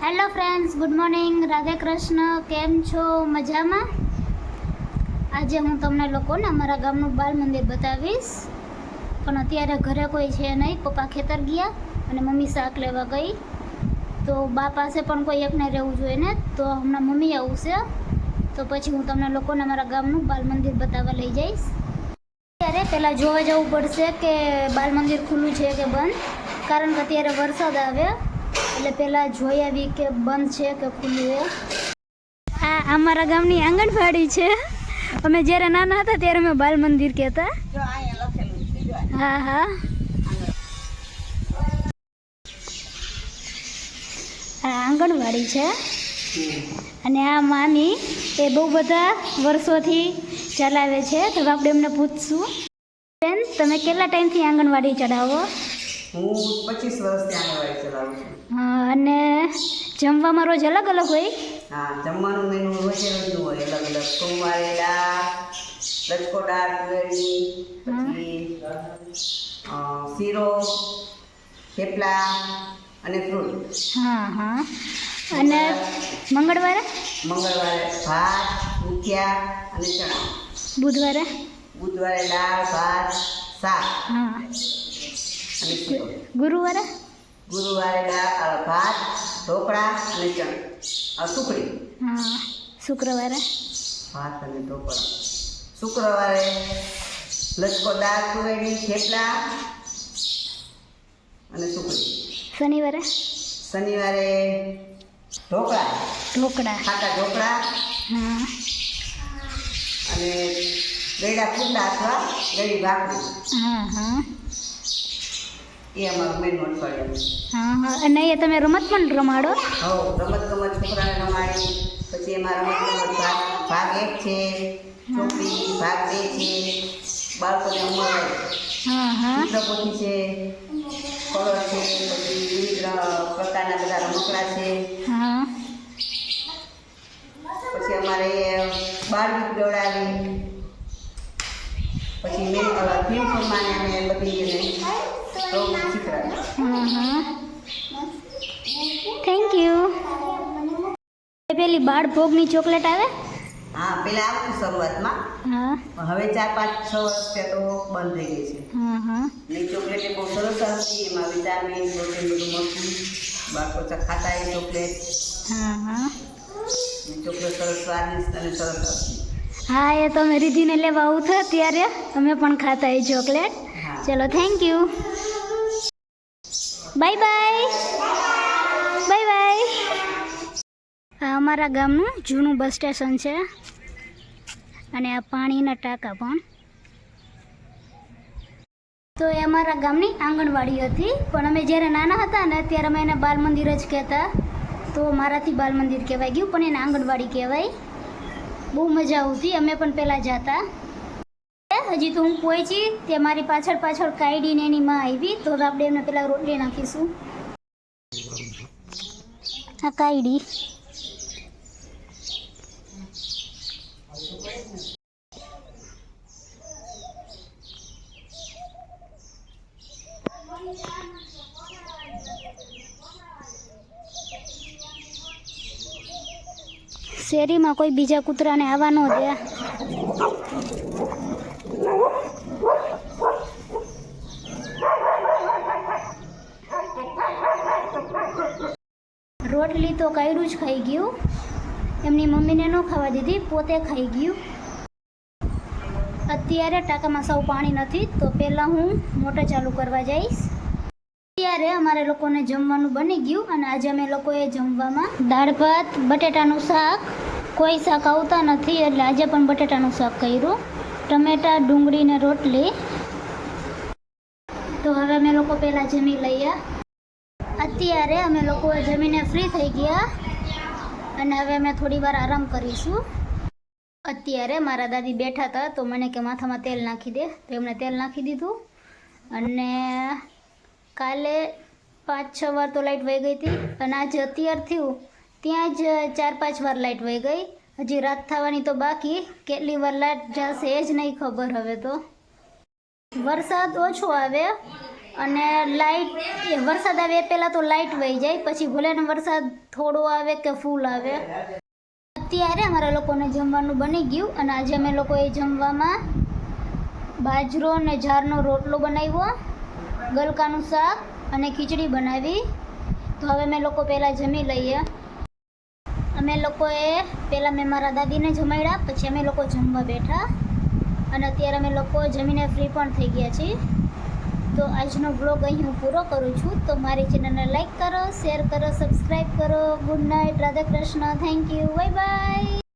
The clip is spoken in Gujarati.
Hello friends, good morning, Radhe Krishna. કેમ છો? મજામાં? આજે હું તમને લોકોને અમારા ગામનું બાલ મંદિર બતાવીશ. પણ અત્યારે ઘરે કોઈ છે નહીં. પપ્પા ખેતર ગયા અને મમ્મી શાક લેવા ગઈ. તો બા પાસે પણ કોઈ એકને રહેવું જોઈએ ને, તો હમણાં મમ્મી આવશે તો પછી હું તમને લોકોને અમારા ગામનું બાલ મંદિર બતાવવા લઈ જઈશ. અત્યારે પહેલાં જોવા જવું પડશે કે બાલ મંદિર ખુલ્લું છે કે બંધ, કારણ કે અત્યારે વરસાદ આવે એટલે પહેલાં જોઈ આવી કે બંધ છે કે ખુલ્લું છે. આ અમારા ગામની આંગણવાડી છે. અમે જ્યારે નાના હતા ત્યારે અમે બાલ મંદિર કહેતા. હા હા, આ આંગણવાડી છે. અને આ મામી એ બહુ બધા વર્ષોથી ચલાવે છે. તો આપણે એમને પૂછશું, બેન તમે કેટલા ટાઈમથી આંગણવાડી ચલાવો? હું 25 વર્ષથી આંગણવાડી ચલાવું છું. અને જમવામાં રોજ અલગ અલગ હોય? હા, જમવાનું મેનુ રોજે રોજનું હોય અલગ અલગ. સોમવારે દાળ, લચકો દાળ, તુવેરની, પછી શીરો, થેપલા અને ફ્રૂટ. હા હા. અને મંગળવારે ભાત, મુઠિયા અને ચણા. બુધવારે દાળ, ભાત, શાક હા. અને શીરો. ગુરુવારે દાળ, ભાત, ઢોકળા અને ચણા, સુખડી. હા. શુક્રવારે ભાત અને ઢોકળા. શુક્રવારે લચકો દાળ, તુવેરની, થેપલા અને સુખડી. શનિવારે ઢોકળા. ખાટા ઢોકળા હા અને ગળ્યા પુંડા અથવા ગળી ભાખરી. હા હા. એ અમારું મેનુ અઠવાડિયાનું. હા હા. અને એ તમે રમત પણ રમાડો? રમત છોકરાને રમાડી. પછી એમાં રમત ભાગ 1 છે, ચોપડી ભાગ 2 છે, બાળકોને ઉમર હા હા. ચિત્રપોથી છે, કલર છે, પછી વિવિધ પ્રકારના બધા રમકડા છે. હા. પછી અમારે બાળ ગીત ગવડાવી. પછી ફિલ્મ પ્રમાણે અમે બધી એને શીખવાડી. હા હા. Thank you. પેલી બાળ ભોગની ચોકલેટ આવે? હા, પેલા આવતું શરૂઆતમાં. હા. હવે 4, 5, 6 વર્ષ તો બંધ થઈ ગઈ છે. હા હા. ને ચોકલેટ એ બહુ સરસ હતી. એમાં વિટામિન પ્રોટીન બધું મળતું. બાળકો ખાતા એ ચોકલેટ. હા હા. ચોકલેટ સરસ સ્વાદિષ્ટ અને સરસ હતી. હા, એ તો અમે રીધિને લેવા આવું થા ત્યારે અમે પણ ખાતા એ ચોકલેટ. હા. ચલો, થેન્ક યુ. Bye bye. આ અમારા ગામનું જૂનું બસ સ્ટેશન છે. અને આ પાણીના ટાંકા પણ. તો એ અમારા ગામની આંગણવાડી હતી. પણ અમે જ્યારે નાના હતા ને ત્યારે અમે એને બાલ મંદિર જ કહેતા. તો મારાથી બાલ મંદિર કહેવાય ગયું, પણ એને આંગણવાડી કહેવાય. બહુ મજા આવતી. અમે પણ પહેલાં જતા. હજી તો હું પહોંચી તે મારી પાછળ કાયડીને એની માં આવી. તો આપણે એમને પહેલાં રોટલી નાખીશું. આ કાયડી. શેરીમાં કોઈ બીજા કૂતરાને આવવા ન દે. રોટલી તો કાયડું જ ખાઈ ગયું. એમની મમ્મીને ન ખાવા દીધી, પોતે ખાઈ ગયું. અત્યારે ટાંકામાં સૌ પાણી નથી, તો પહેલાં હું મોટર ચાલુ કરવા જઈશ. અત્યારે અમારે લોકોને જમવાનું બની ગયું. અને આજે અમે લોકોએ જમવામાં દાળ ભાત, બટેટાનું શાક. કોઈ શાક આવતા નથી એટલે આજે પણ બટેટાનું શાક કર્યું. ટમેટા, ડુંગળી ને રોટલી. તો હવે અમે લોકો પહેલાં જમી લઈએ. અત્યારે અમે લોકો જમીને ફ્રી થઈ ગયા. અને હવે અમે થોડી વાર આરામ કરીશું. અત્યારે મારા દાદી બેઠા હતા તો મને કે માથામાં તેલ નાખી દે, તો એમણે તેલ નાખી દીધું. અને કાલે 5-6 વાર તો લાઇટ વહી ગઈ હતી. અને આજે અત્યાર થયું ત્યાં જ 4-5 વાર લાઇટ વહી ગઈ. હજી રાત થવાની તો બાકી. કેટલી વાર લાઇટ જશે એ જ નહીં ખબર. હવે તો વરસાદ ઓછો આવે અને લાઇટ વરસાદ આવે એ પહેલાં તો લાઇટ વહી જાય, પછી ભલે ને વરસાદ થોડો આવે કે ફૂલ આવે. અત્યારે અમારા લોકોને જમવાનું બની ગયું અને આજે અમે લોકોએ જમવામાં બાજરો અને જારનો રોટલો બનાવ્યો, ગલકાનું શાક અને ખીચડી બનાવી. તો હવે અમે લોકો પહેલાં જમી લઈએ. અમે લોકોએ પહેલાં મેં મારા દાદીને જમાડ્યા, પછી અમે લોકો જમવા બેઠા અને અત્યારે અમે લોકો જમીને ફ્રી પણ થઈ ગયા છીએ. તો આજનો બ્લોગ અહીં હું પૂરો કરું છું. તો મારી ચેનલને લાઈક કરો, શેર કરો, સબસ્ક્રાઈબ કરો. Good night, Radhe Krishna, thank you, bye bye.